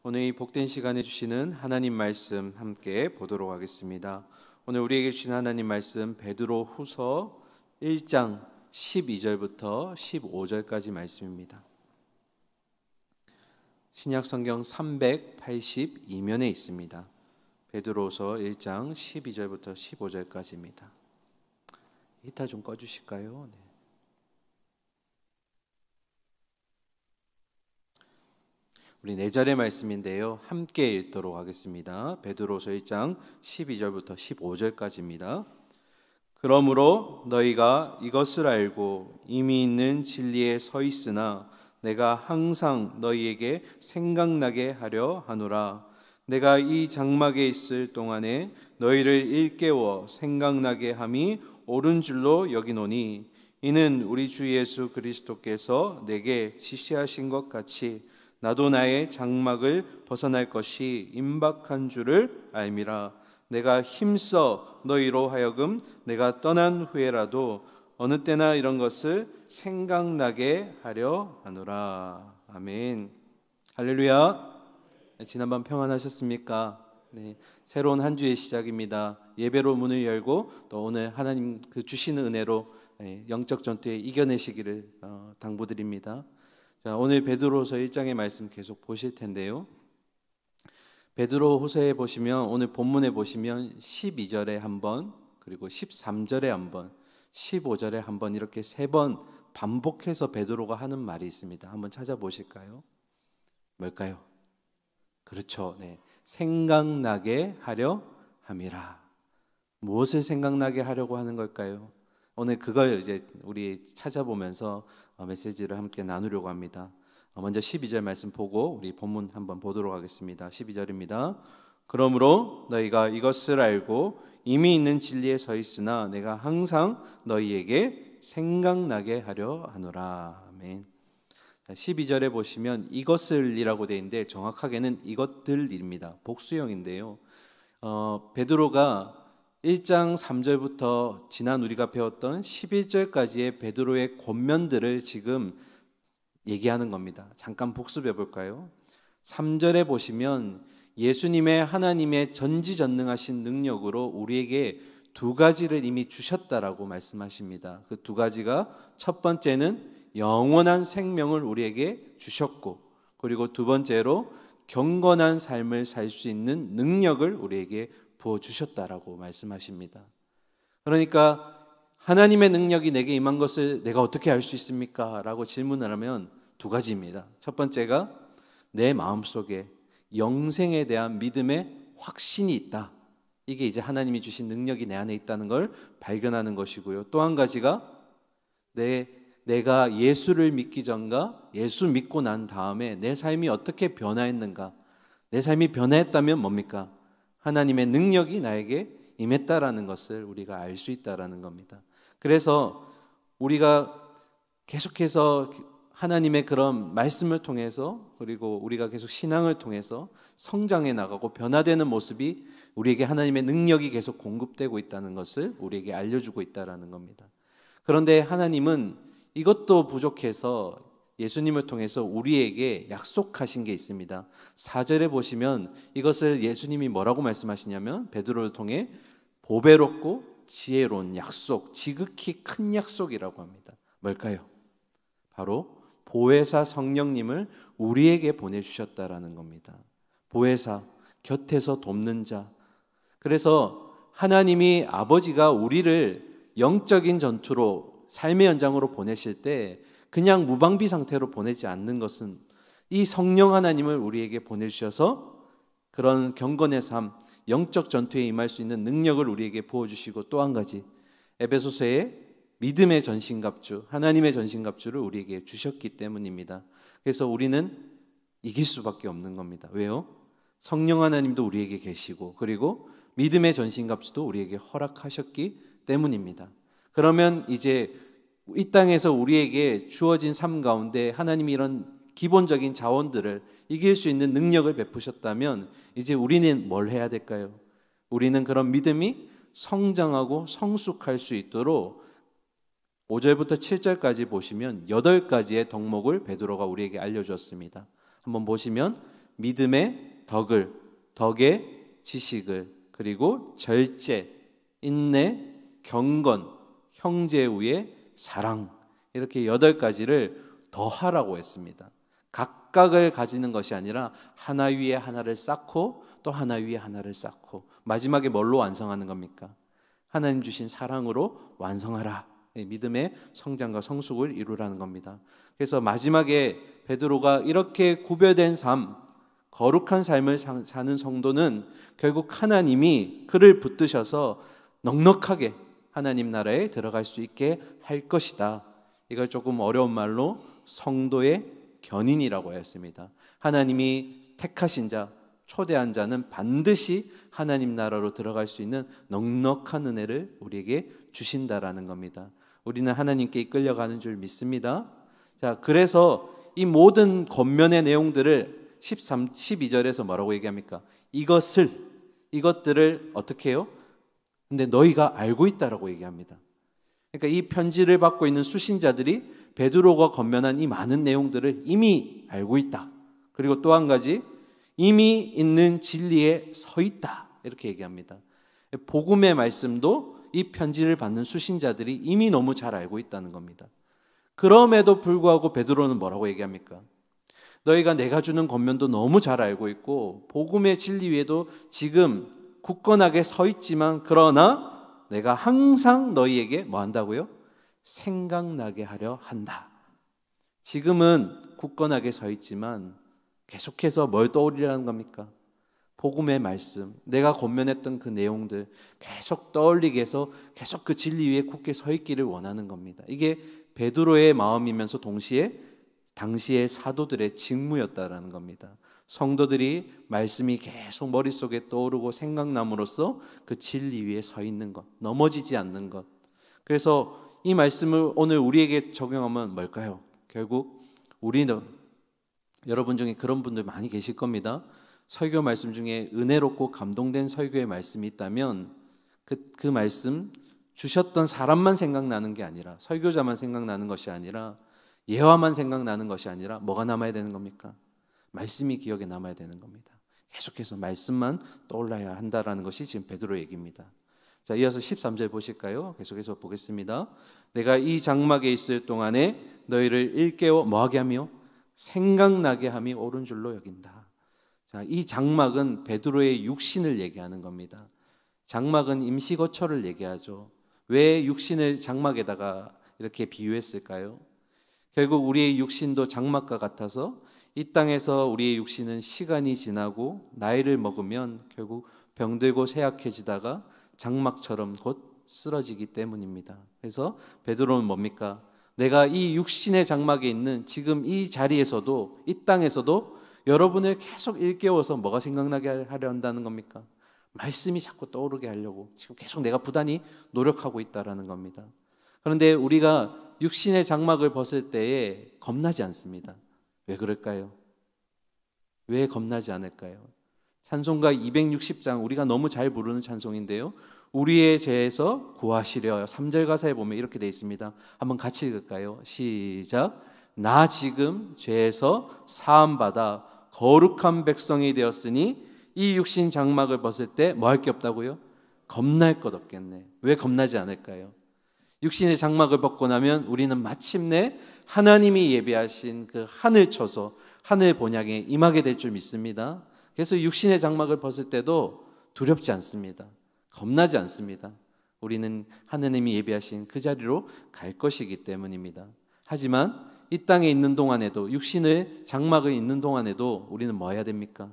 오늘 이 복된 시간에 주시는 하나님 말씀 함께 보도록 하겠습니다. 오늘 우리에게 주신 하나님 말씀 베드로 후서 1장 12절부터 15절까지 말씀입니다. 신약 성경 382면에 있습니다. 베드로후서 1장 12절부터 15절까지입니다. 히터 좀 꺼주실까요? 네. 우리 4절의 말씀인데요, 함께 읽도록 하겠습니다. 베드로서 1장 12절부터 15절까지입니다. 그러므로 너희가 이것을 알고 이미 있는 진리에 서 있으나 내가 항상 너희에게 생각나게 하려 하노라. 내가 이 장막에 있을 동안에 너희를 일깨워 생각나게 함이 옳은 줄로 여기노니 이는 우리 주 예수 그리스도께서 내게 지시하신 것 같이 나도 나의 장막을 벗어날 것이 임박한 줄을 알미라. 내가 힘써 너희로 하여금 내가 떠난 후에라도 어느 때나 이런 것을 생각나게 하려 하노라. 아멘. 할렐루야. 지난밤 평안하셨습니까? 네, 새로운 한 주의 시작입니다. 예배로 문을 열고 또 오늘 하나님 주시는 은혜로 영적 전투에 이겨내시기를 당부드립니다. 자, 오늘 베드로후서 1장의 말씀 계속 보실 텐데요, 베드로후서에 보시면 오늘 본문에 보시면 12절에 한번, 그리고 13절에 한번, 15절에 한번 이렇게 3번 반복해서 베드로가 하는 말이 있습니다. 한번 찾아보실까요? 뭘까요? 그렇죠. 네. 생각나게 하려 함이라. 무엇을 생각나게 하려고 하는 걸까요? 오늘 그걸 이제 우리 찾아보면서 메시지를 함께 나누려고 합니다. 먼저 12절 말씀 보고 우리 본문 한번 보도록 하겠습니다. 12절입니다. 그러므로 너희가 이것을 알고 이미 있는 진리에 서 있으나 내가 항상 너희에게 생각나게 하려 하노라. 아멘. 12절에 보시면 이것을이라고 되어 있는데 정확하게는 이것들입니다. 복수형인데요, 베드로가 1장 3절부터 지난 우리가 배웠던 11절까지의 베드로의 권면들을 지금 얘기하는 겁니다. 잠깐 복습해 볼까요? 3절에 보시면 예수님의 하나님의 전지전능하신 능력으로 우리에게 2가지를 이미 주셨다라고 말씀하십니다. 그 2가지가 첫 번째는 영원한 생명을 우리에게 주셨고, 그리고 두 번째로 경건한 삶을 살 수 있는 능력을 우리에게 부어주셨다라고 말씀하십니다. 그러니까 하나님의 능력이 내게 임한 것을 내가 어떻게 알 수 있습니까? 라고 질문을 하면 2가지입니다. 첫 번째가 내 마음속에 영생에 대한 믿음의 확신이 있다. 이게 이제 하나님이 주신 능력이 내 안에 있다는 걸 발견하는 것이고요. 또 한 가지가 내가 예수를 믿기 전과 예수 믿고 난 다음에 내 삶이 어떻게 변화했는가. 내 삶이 변화했다면 뭡니까? 하나님의 능력이 나에게 임했다라는 것을 우리가 알 수 있다라는 겁니다. 그래서 우리가 계속해서 하나님의 그런 말씀을 통해서, 그리고 우리가 계속 신앙을 통해서 성장해 나가고 변화되는 모습이 우리에게 하나님의 능력이 계속 공급되고 있다는 것을 우리에게 알려주고 있다라는 겁니다. 그런데 하나님은 이것도 부족해서 예수님을 통해서 우리에게 약속하신 게 있습니다. 4절에 보시면 이것을 예수님이 뭐라고 말씀하시냐면 베드로를 통해 보배롭고 지혜로운 약속, 지극히 큰 약속이라고 합니다. 뭘까요? 바로 보혜사 성령님을 우리에게 보내주셨다라는 겁니다. 보혜사, 곁에서 돕는 자. 그래서 하나님이 아버지가 우리를 영적인 전투로 삶의 연장으로 보내실 때 그냥 무방비 상태로 보내지 않는 것은 이 성령 하나님을 우리에게 보내주셔서 그런 경건의 삶, 영적 전투에 임할 수 있는 능력을 우리에게 부어주시고, 또 한 가지 에베소서에 믿음의 전신갑주, 하나님의 전신갑주를 우리에게 주셨기 때문입니다. 그래서 우리는 이길 수밖에 없는 겁니다. 왜요? 성령 하나님도 우리에게 계시고, 그리고 믿음의 전신갑주도 우리에게 허락하셨기 때문입니다. 그러면 이제 이 땅에서 우리에게 주어진 삶 가운데 하나님이 이런 기본적인 자원들을 이길 수 있는 능력을 베푸셨다면 이제 우리는 뭘 해야 될까요? 우리는 그런 믿음이 성장하고 성숙할 수 있도록 5절부터 7절까지 보시면 8가지의 덕목을 베드로가 우리에게 알려주었습니다. 한번 보시면 믿음의 덕을, 덕의 지식을, 그리고 절제, 인내, 경건, 형제 후에 사랑, 이렇게 8가지를 더하라고 했습니다. 각각을 가지는 것이 아니라 하나 위에 하나를 쌓고 또 하나 위에 하나를 쌓고 마지막에 뭘로 완성하는 겁니까? 하나님 주신 사랑으로 완성하라. 믿음의 성장과 성숙을 이루라는 겁니다. 그래서 마지막에 베드로가 이렇게 구별된 삶, 거룩한 삶을 사는 성도는 결국 하나님이 그를 붙드셔서 넉넉하게 하나님 나라에 들어갈 수 있게 할 것이다. 이걸 조금 어려운 말로 성도의 견인이라고 했습니다. 하나님이 택하신 자, 초대한 자는 반드시 하나님 나라로 들어갈 수 있는 넉넉한 은혜를 우리에게 주신다라는 겁니다. 우리는 하나님께 이끌려가는 줄 믿습니다. 자, 그래서 이 모든 권면의 내용들을 12절에서 뭐라고 얘기합니까? 이것들을 어떻게 해요? 근데 너희가 알고 있다라고 얘기합니다. 그러니까 이 편지를 받고 있는 수신자들이 베드로가 권면한 이 많은 내용들을 이미 알고 있다. 그리고 또 한 가지, 이미 있는 진리에 서 있다. 이렇게 얘기합니다. 복음의 말씀도 이 편지를 받는 수신자들이 이미 너무 잘 알고 있다는 겁니다. 그럼에도 불구하고 베드로는 뭐라고 얘기합니까? 너희가 내가 주는 권면도 너무 잘 알고 있고 복음의 진리 위에도 지금 굳건하게 서 있지만, 그러나 내가 항상 너희에게 뭐 한다고요? 생각나게 하려 한다. 지금은 굳건하게 서 있지만 계속해서 뭘 떠올리라는 겁니까? 복음의 말씀, 내가 권면했던 그 내용들 계속 떠올리게 해서 계속 그 진리 위에 굳게 서 있기를 원하는 겁니다. 이게 베드로의 마음이면서 동시에 당시의 사도들의 직무였다라는 겁니다. 성도들이 말씀이 계속 머릿속에 떠오르고 생각남으로써 그 진리 위에 서 있는 것, 넘어지지 않는 것. 그래서 이 말씀을 오늘 우리에게 적용하면 뭘까요? 결국 우리는, 여러분 중에 그런 분들 많이 계실 겁니다. 설교 말씀 중에 은혜롭고 감동된 설교의 말씀이 있다면 그 말씀 주셨던 사람만 생각나는 게 아니라, 설교자만 생각나는 것이 아니라, 예화만 생각나는 것이 아니라 뭐가 남아야 되는 겁니까? 말씀이 기억에 남아야 되는 겁니다. 계속해서 말씀만 떠올라야 한다라는 것이 지금 베드로 얘기입니다. 자, 이어서 13절 보실까요? 계속해서 보겠습니다. 내가 이 장막에 있을 동안에 너희를 일깨워 뭐하게 하며 생각나게 함이 옳은 줄로 여긴다. 자, 이 장막은 베드로의 육신을 얘기하는 겁니다. 장막은 임시거처를 얘기하죠. 왜 육신을 장막에다가 이렇게 비유했을까요? 결국 우리의 육신도 장막과 같아서 이 땅에서 우리의 육신은 시간이 지나고 나이를 먹으면 결국 병들고 쇠약해지다가 장막처럼 곧 쓰러지기 때문입니다. 그래서 베드로는 뭡니까? 내가 이 육신의 장막에 있는 지금 이 자리에서도, 이 땅에서도 여러분을 계속 일깨워서 뭐가 생각나게 하려 한다는 겁니까? 말씀이 자꾸 떠오르게 하려고 지금 계속 내가 부단히 노력하고 있다라는 겁니다. 그런데 우리가 육신의 장막을 벗을 때에 겁나지 않습니다. 왜 그럴까요? 왜 겁나지 않을까요? 찬송가 260장, 우리가 너무 잘 부르는 찬송인데요, 우리의 죄에서 구하시려, 3절 가사에 보면 이렇게 되어 있습니다. 한번 같이 읽을까요? 시작. 나 지금 죄에서 사함받아 거룩한 백성이 되었으니 이 육신 장막을 벗을 때 뭐 할 게 없다고요? 겁날 것 없겠네. 왜 겁나지 않을까요? 육신의 장막을 벗고 나면 우리는 마침내 하나님이 예비하신 그 하늘 초소, 하늘 본향에 임하게 될 줄 믿습니다. 그래서 육신의 장막을 벗을 때도 두렵지 않습니다. 겁나지 않습니다. 우리는 하나님이 예비하신 그 자리로 갈 것이기 때문입니다. 하지만 이 땅에 있는 동안에도, 육신의 장막에 있는 동안에도 우리는 뭐 해야 됩니까?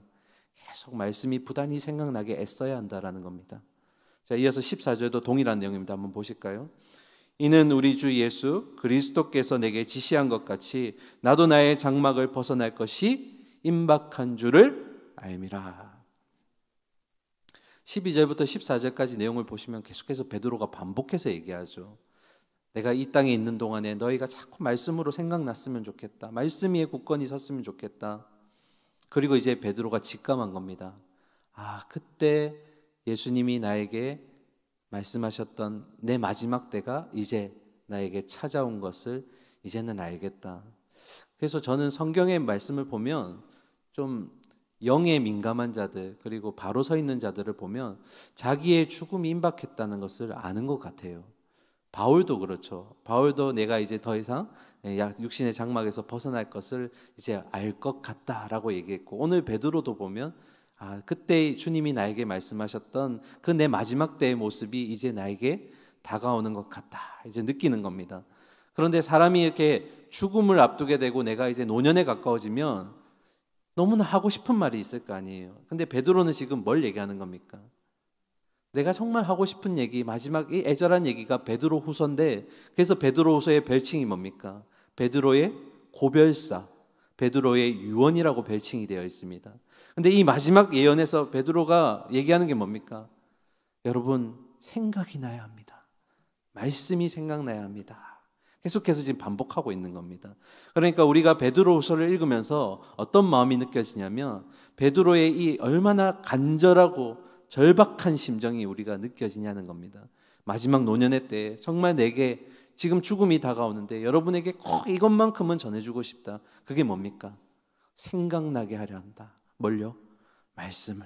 계속 말씀이 부단히 생각나게 애써야 한다라는 겁니다. 자, 이어서 14절도 동일한 내용입니다. 한번 보실까요? 이는 우리 주 예수 그리스도께서 내게 지시한 것 같이 나도 나의 장막을 벗어날 것이 임박한 줄을 알미라. 12절부터 14절까지 내용을 보시면 계속해서 베드로가 반복해서 얘기하죠. 내가 이 땅에 있는 동안에 너희가 자꾸 말씀으로 생각났으면 좋겠다. 말씀 위에 굳건히 섰으면 좋겠다. 그리고 이제 베드로가 직감한 겁니다. 아, 그때 예수님이 나에게 말씀하셨던 내 마지막 때가 이제 나에게 찾아온 것을 이제는 알겠다. 그래서 저는 성경의 말씀을 보면 좀 영에 민감한 자들, 그리고 바로 서 있는 자들을 보면 자기의 죽음이 임박했다는 것을 아는 것 같아요. 바울도 그렇죠. 바울도 내가 이제 더 이상 육신의 장막에서 벗어날 것을 이제 알 것 같다라고 얘기했고, 오늘 베드로도 보면 그때 주님이 나에게 말씀하셨던 그 내 마지막 때의 모습이 이제 나에게 다가오는 것 같다, 이제 느끼는 겁니다. 그런데 사람이 이렇게 죽음을 앞두게 되고 내가 이제 노년에 가까워지면 너무나 하고 싶은 말이 있을 거 아니에요. 근데 베드로는 지금 뭘 얘기하는 겁니까? 내가 정말 하고 싶은 얘기, 마지막 이 애절한 얘기가 베드로 후서인데, 그래서 베드로 후서의 별칭이 뭡니까? 베드로의 고별사, 베드로의 유언이라고 별칭이 되어 있습니다. 근데 이 마지막 예언에서 베드로가 얘기하는 게 뭡니까? 여러분, 생각이 나야 합니다. 말씀이 생각나야 합니다. 계속해서 지금 반복하고 있는 겁니다. 그러니까 우리가 베드로후서를 읽으면서 어떤 마음이 느껴지냐면, 베드로의 이 얼마나 간절하고 절박한 심정이 우리가 느껴지냐는 겁니다. 마지막 노년의 때에 정말 내게 지금 죽음이 다가오는데 여러분에게 꼭 이것만큼은 전해주고 싶다. 그게 뭡니까? 생각나게 하려 한다. 뭘요? 말씀을.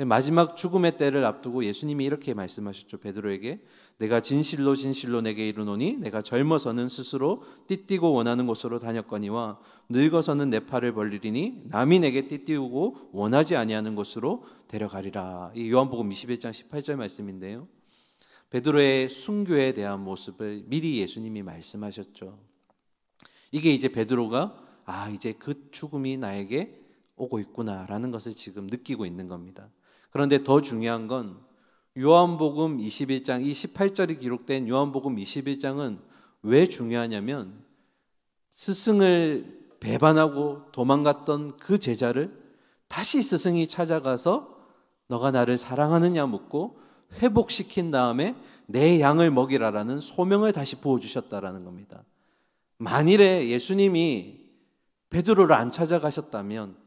마지막 죽음의 때를 앞두고 예수님이 이렇게 말씀하셨죠. 베드로에게 내가 진실로 진실로 내게 이르노니 내가 젊어서는 스스로 띠띠고 원하는 곳으로 다녔거니와 늙어서는 내 팔을 벌리리니 남이 내게 띠띠우고 원하지 아니하는 곳으로 데려가리라. 이 요한복음 21장 18절 말씀인데요, 베드로의 순교에 대한 모습을 미리 예수님이 말씀하셨죠. 이게 이제 베드로가 이제 그 죽음이 나에게 오고 있구나라는 것을 지금 느끼고 있는 겁니다. 그런데 더 중요한 건 요한복음 21장, 이 18절이 기록된 요한복음 21장은 왜 중요하냐면, 스승을 배반하고 도망갔던 그 제자를 다시 스승이 찾아가서 너가 나를 사랑하느냐 묻고 회복시킨 다음에 내 양을 먹이라라는 소명을 다시 부어주셨다라는 겁니다. 만일에 예수님이 베드로를 안 찾아가셨다면,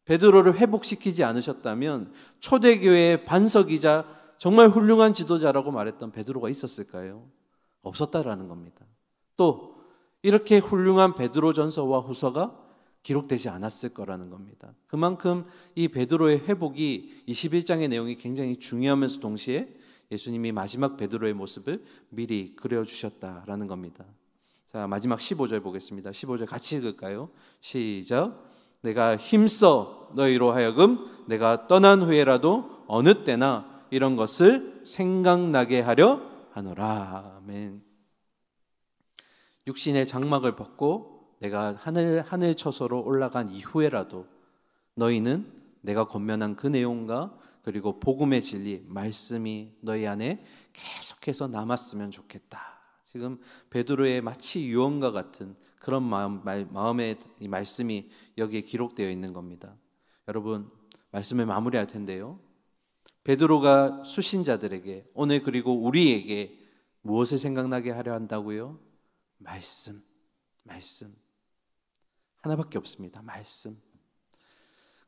베드로를 회복시키지 않으셨다면 초대교회의 반석이자 정말 훌륭한 지도자라고 말했던 베드로가 있었을까요? 없었다라는 겁니다. 또 이렇게 훌륭한 베드로전서와 후서가 기록되지 않았을 거라는 겁니다. 그만큼 이 베드로의 회복이 21장의 내용이 굉장히 중요하면서 동시에 예수님이 마지막 베드로의 모습을 미리 그려주셨다라는 겁니다. 자, 마지막 15절 보겠습니다. 15절 같이 읽을까요? 시작. 내가 힘써 너희로 하여금 내가 떠난 후에라도 어느 때나 이런 것을 생각나게 하려 하노라. 아멘. 육신의 장막을 벗고 내가 하늘 처소로 올라간 이후에라도 너희는 내가 권면한 그 내용과 그리고 복음의 진리, 말씀이 너희 안에 계속해서 남았으면 좋겠다. 지금 베드로의 마치 유언과 같은 그런 마음의 이 말씀이 여기에 기록되어 있는 겁니다. 여러분, 말씀을 마무리할 텐데요, 베드로가 수신자들에게 오늘 그리고 우리에게 무엇을 생각나게 하려 한다고요? 말씀 하나밖에 없습니다. 말씀.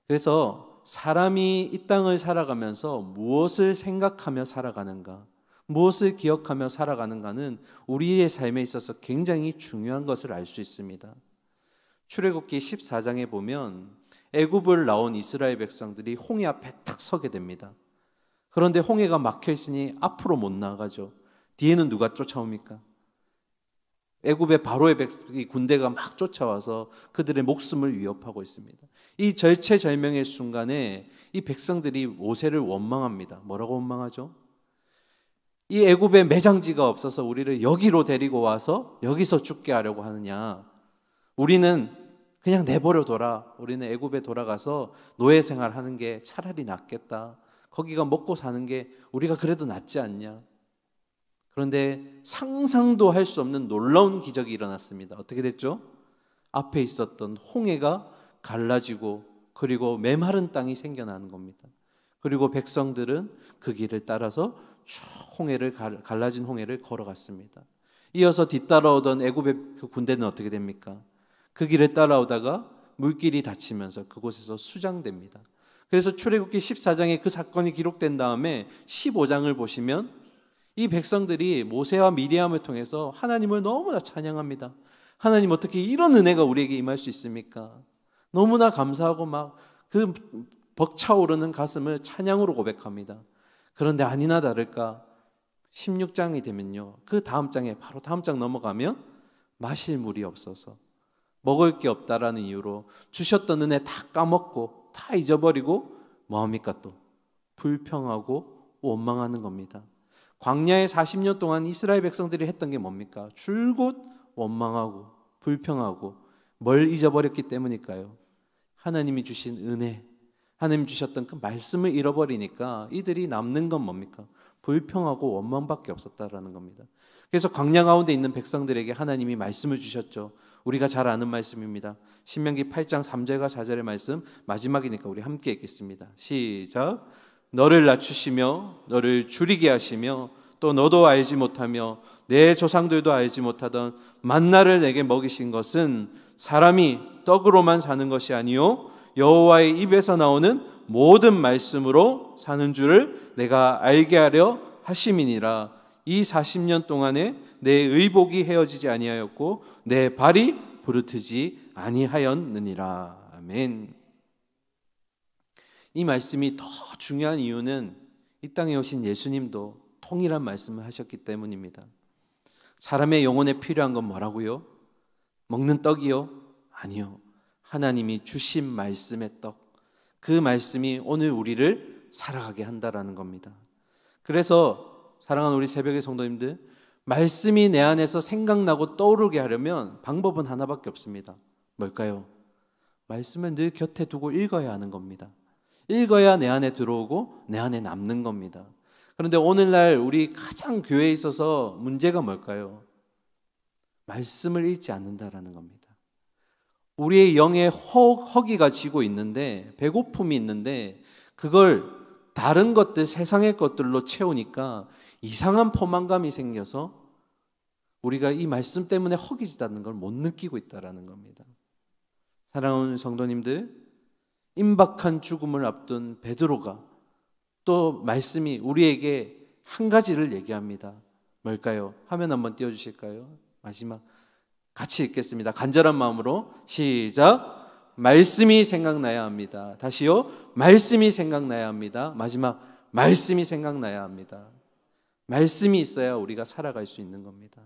그래서 사람이 이 땅을 살아가면서 무엇을 생각하며 살아가는가, 무엇을 기억하며 살아가는가는 우리의 삶에 있어서 굉장히 중요한 것을 알 수 있습니다. 출애굽기 14장에 보면 애굽을 나온 이스라엘 백성들이 홍해 앞에 탁 서게 됩니다. 그런데 홍해가 막혀 있으니 앞으로 못 나가죠. 뒤에는 누가 쫓아옵니까? 애굽의 바로의 군대가 막 쫓아와서 그들의 목숨을 위협하고 있습니다. 이 절체절명의 순간에 이 백성들이 모세를 원망합니다. 뭐라고 원망하죠? 이 애굽에 매장지가 없어서 우리를 여기로 데리고 와서 여기서 죽게 하려고 하느냐? 우리는 그냥 내버려둬라. 우리는 애굽에 돌아가서 노예 생활하는 게 차라리 낫겠다. 거기가 먹고 사는 게 우리가 그래도 낫지 않냐? 그런데 상상도 할 수 없는 놀라운 기적이 일어났습니다. 어떻게 됐죠? 앞에 있었던 홍해가 갈라지고 그리고 메마른 땅이 생겨나는 겁니다. 그리고 백성들은 그 길을 따라서 쭉 갈라진 홍해를 걸어갔습니다. 이어서 뒤따라오던 애굽의 그 군대는 어떻게 됩니까? 그 길을 따라오다가 물길이 닫히면서 그곳에서 수장됩니다. 그래서 출애굽기 14장에 그 사건이 기록된 다음에 15장을 보시면 이 백성들이 모세와 미리암을 통해서 하나님을 너무나 찬양합니다. 하나님, 어떻게 이런 은혜가 우리에게 임할 수 있습니까? 너무나 감사하고 막 그 벅차오르는 가슴을 찬양으로 고백합니다. 그런데 아니나 다를까 16장이 되면요, 그 다음 장에 바로 다음 장 넘어가면 마실 물이 없어서 먹을 게 없다라는 이유로 주셨던 은혜 다 까먹고 다 잊어버리고 뭐합니까? 또 불평하고 원망하는 겁니다. 광야의 40년 동안 이스라엘 백성들이 했던 게 뭡니까? 줄곧 원망하고 불평하고 뭘 잊어버렸기 때문일까요? 하나님이 주신 은혜, 하나님 주셨던 그 말씀을 잃어버리니까 이들이 남는 건 뭡니까? 불평하고 원망밖에 없었다라는 겁니다. 그래서 광야 가운데 있는 백성들에게 하나님이 말씀을 주셨죠. 우리가 잘 아는 말씀입니다. 신명기 8장 3절과 4절의 말씀, 마지막이니까 우리 함께 읽겠습니다. 시작. 너를 낮추시며 너를 줄이게 하시며 또 너도 알지 못하며 내 조상들도 알지 못하던 만나를 내게 먹이신 것은 사람이 떡으로만 사는 것이 아니요 여호와의 입에서 나오는 모든 말씀으로 사는 줄을 내가 알게 하려 하심이니라. 이 40년 동안에 내 의복이 헤어지지 아니하였고 내 발이 부르트지 아니하였느니라. 아멘. 이 말씀이 더 중요한 이유는 이 땅에 오신 예수님도 통일한 말씀을 하셨기 때문입니다. 사람의 영혼에 필요한 건 뭐라고요? 먹는 떡이요? 아니요. 하나님이 주신 말씀의 떡, 그 말씀이 오늘 우리를 살아가게 한다라는 겁니다. 그래서 사랑하는 우리 새벽의 성도님들, 말씀이 내 안에서 생각나고 떠오르게 하려면 방법은 하나밖에 없습니다. 뭘까요? 말씀을 늘 곁에 두고 읽어야 하는 겁니다. 읽어야 내 안에 들어오고 내 안에 남는 겁니다. 그런데 오늘날 우리 가장 교회에 있어서 문제가 뭘까요? 말씀을 읽지 않는다라는 겁니다. 우리의 영에 허기가 지고 있는데, 배고픔이 있는데 그걸 다른 것들, 세상의 것들로 채우니까 이상한 포만감이 생겨서 우리가 이 말씀 때문에 허기지다는 걸 못 느끼고 있다는 겁니다. 사랑하는 성도님들, 임박한 죽음을 앞둔 베드로가 또 말씀이 우리에게 한 가지를 얘기합니다. 뭘까요? 화면 한번 띄워주실까요? 마지막 같이 읽겠습니다. 간절한 마음으로 시작. 말씀이 생각나야 합니다. 다시요. 말씀이 생각나야 합니다. 마지막 말씀이 생각나야 합니다. 말씀이 있어야 우리가 살아갈 수 있는 겁니다.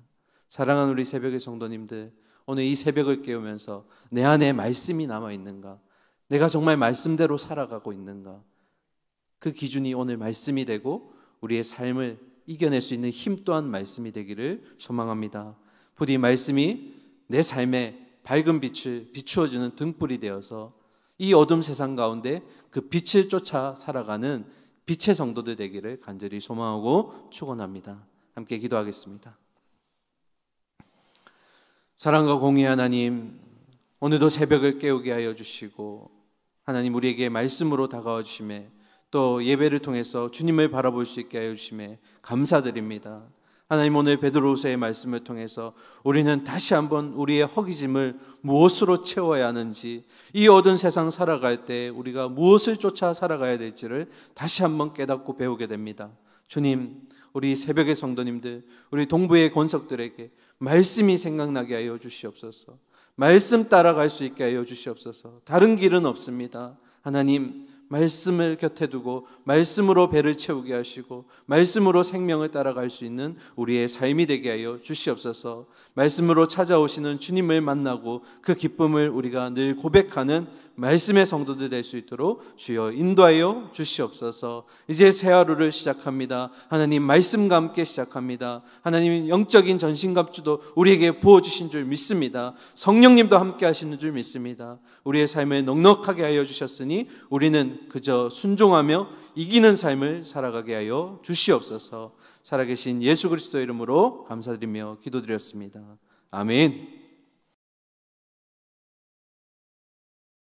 사랑하는 우리 새벽의 성도님들, 오늘 이 새벽을 깨우면서 내 안에 말씀이 남아있는가? 내가 정말 말씀대로 살아가고 있는가? 그 기준이 오늘 말씀이 되고 우리의 삶을 이겨낼 수 있는 힘 또한 말씀이 되기를 소망합니다. 부디 말씀이 내 삶에 밝은 빛을 비추어주는 등불이 되어서 이 어둠 세상 가운데 그 빛을 쫓아 살아가는 빛의 성도들 되기를 간절히 소망하고 축원합니다. 함께 기도하겠습니다. 사랑과 공의 하나님, 오늘도 새벽을 깨우게 하여 주시고 하나님 우리에게 말씀으로 다가와 주심에 또 예배를 통해서 주님을 바라볼 수 있게 하여 주심에 감사드립니다. 하나님, 오늘 베드로후서의 말씀을 통해서 우리는 다시 한번 우리의 허기짐을 무엇으로 채워야 하는지, 이 어두운 세상 살아갈 때 우리가 무엇을 쫓아 살아가야 될지를 다시 한번 깨닫고 배우게 됩니다. 주님, 우리 새벽의 성도님들, 우리 동부의 권석들에게 말씀이 생각나게 하여 주시옵소서. 말씀 따라갈 수 있게 하여 주시옵소서. 다른 길은 없습니다. 하나님, 말씀을 곁에 두고 말씀으로 배를 채우게 하시고 말씀으로 생명을 따라갈 수 있는 우리의 삶이 되게 하여 주시옵소서. 말씀으로 찾아오시는 주님을 만나고 그 기쁨을 우리가 늘 고백하는 말씀의 성도들 될 수 있도록 주여 인도하여 주시옵소서. 이제 새 하루를 시작합니다. 하나님, 말씀과 함께 시작합니다. 하나님, 영적인 전신갑주도 우리에게 부어주신 줄 믿습니다. 성령님도 함께 하시는 줄 믿습니다. 우리의 삶을 넉넉하게 하여 주셨으니 우리는 그저 순종하며 이기는 삶을 살아가게 하여 주시옵소서. 살아계신 예수 그리스도의 이름으로 감사드리며 기도드렸습니다. 아멘.